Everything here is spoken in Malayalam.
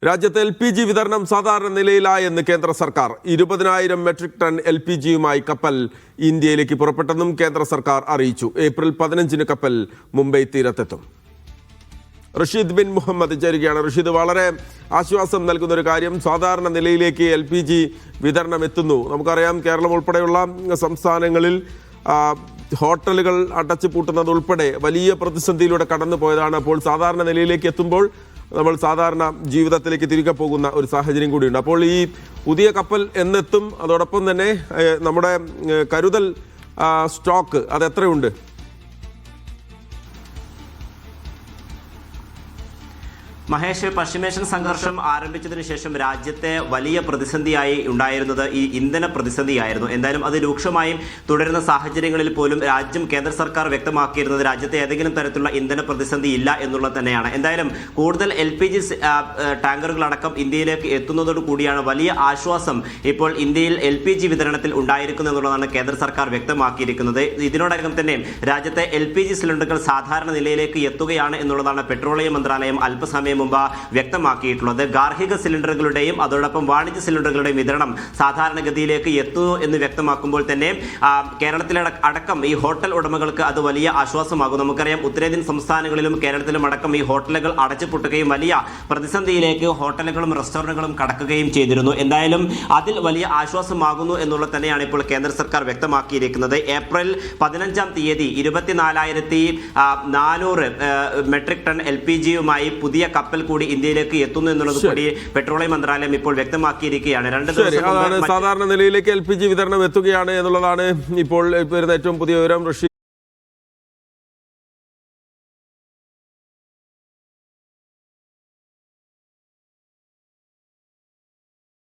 രാജ്യത്തെ LPG വിതരണം സാധാരണ നിലയിലായെന്ന് കേന്ദ്ര സർക്കാർ. 20,000 മെട്രിക് ടൺ LPGയുമായി കപ്പൽ ഇന്ത്യയിലേക്ക് പുറപ്പെട്ടെന്നും കേന്ദ്ര സർക്കാർ അറിയിച്ചു. ഏപ്രിൽ 15-ന് കപ്പൽ മുംബൈ തീരത്തെത്തും. റഷീദ് ബിൻ മുഹമ്മദ് ചേരുകയാണ്. റഷീദ്, വളരെ ആശ്വാസം നൽകുന്ന ഒരു കാര്യം, സാധാരണ നിലയിലേക്ക് LPG വിതരണം എത്തുന്നു. നമുക്കറിയാം, കേരളം ഉൾപ്പെടെയുള്ള സംസ്ഥാനങ്ങളിൽ ഹോട്ടലുകൾ അടച്ചു പൂട്ടുന്നത് ഉൾപ്പെടെ വലിയ പ്രതിസന്ധിയിലൂടെ കടന്നു പോയതാണ്. അപ്പോൾ സാധാരണ നിലയിലേക്ക് എത്തുമ്പോൾ നമ്മൾ സാധാരണ ജീവിതത്തിലേക്ക് തിരികെ പോകുന്ന ഒരു സാഹചര്യം കൂടിയുണ്ട്. അപ്പോൾ ഈ പുതിയ കപ്പൽ എന്നെത്തും? അതോടൊപ്പം തന്നെ നമ്മുടെ കരുതൽ സ്റ്റോക്ക് അത് എത്രയുണ്ട്? മഹേഷ്, പശ്ചിമേഷ്യൻ സംഘർഷം ആരംഭിച്ചതിന് ശേഷം രാജ്യത്തെ വലിയ പ്രതിസന്ധിയായി ഉണ്ടായിരുന്നത് ഈ ഇന്ധന പ്രതിസന്ധിയായിരുന്നു. എന്തായാലും അത് രൂക്ഷമായും തുടരുന്ന സാഹചര്യങ്ങളിൽ പോലും കേന്ദ്ര സർക്കാർ വ്യക്തമാക്കിയിരുന്നത് രാജ്യത്തെ ഏതെങ്കിലും തരത്തിലുള്ള ഇന്ധന പ്രതിസന്ധി ഇല്ല എന്നുള്ളത് തന്നെയാണ്. എന്തായാലും കൂടുതൽ LPG ടാങ്കറുകളടക്കം ഇന്ത്യയിലേക്ക് എത്തുന്നതോടു കൂടിയാണ് വലിയ ആശ്വാസം ഇപ്പോൾ ഇന്ത്യയിൽ LPG വിതരണത്തിൽ ഉണ്ടായിരിക്കുന്നു എന്നുള്ളതാണ് കേന്ദ്ര സർക്കാർ വ്യക്തമാക്കിയിരിക്കുന്നത്. ഇതിനോടകം തന്നെ രാജ്യത്തെ LPG സിലിണ്ടറുകൾ സാധാരണ നിലയിലേക്ക് എത്തുകയാണ് എന്നുള്ളതാണ് പെട്രോളിയം മന്ത്രാലയം അല്പസമയം മുമ്പ് വ്യക്തമാക്കിയിട്ടുള്ളത്. ഗാർഹിക സിലിണ്ടറുകളുടെയും അതോടൊപ്പം വാണിജ്യ സിലിണ്ടറുകളുടെയും വിതരണം സാധാരണഗതിയിലേക്ക് എത്തുന്നു എന്ന് വ്യക്തമാക്കുമ്പോൾ തന്നെ കേരളത്തിലെ അടക്കം ഈ ഹോട്ടൽ ഉടമകൾക്ക് അത് വലിയ ആശ്വാസമാകും. നമുക്കറിയാം, ഉത്തരേന്ത്യൻ സംസ്ഥാനങ്ങളിലും കേരളത്തിലും അടക്കം ഈ ഹോട്ടലുകൾ അടച്ചുപൂട്ടുകയും വലിയ പ്രതിസന്ധിയിലേക്ക് ഹോട്ടലുകളും റെസ്റ്റോറന്റുകളും കടക്കുകയും ചെയ്തിരുന്നു. എന്തായാലും അതിൽ വലിയ ആശ്വാസമാകുന്നു എന്നുള്ളത് തന്നെയാണ് ഇപ്പോൾ കേന്ദ്ര സർക്കാർ വ്യക്തമാക്കിയിരിക്കുന്നത്. ഏപ്രിൽ 15-ാം തീയതി 24,400 മെട്രിക് ടൺ LPGയുമായി പുതിയ കപ്പൽ കൂടി ഇന്ത്യയിലേക്ക് എത്തുന്നു എന്നുള്ളത് കൂടി പെട്രോളിയം മന്ത്രാലയം ഇപ്പോൾ വ്യക്തമാക്കിയിരിക്കുകയാണ്. സാധാരണ നിലയിലേക്ക് LPG വിതരണം എത്തുകയാണ് എന്നുള്ളതാണ് ഇപ്പോൾ വരുന്ന ഏറ്റവും പുതിയ വിവരം.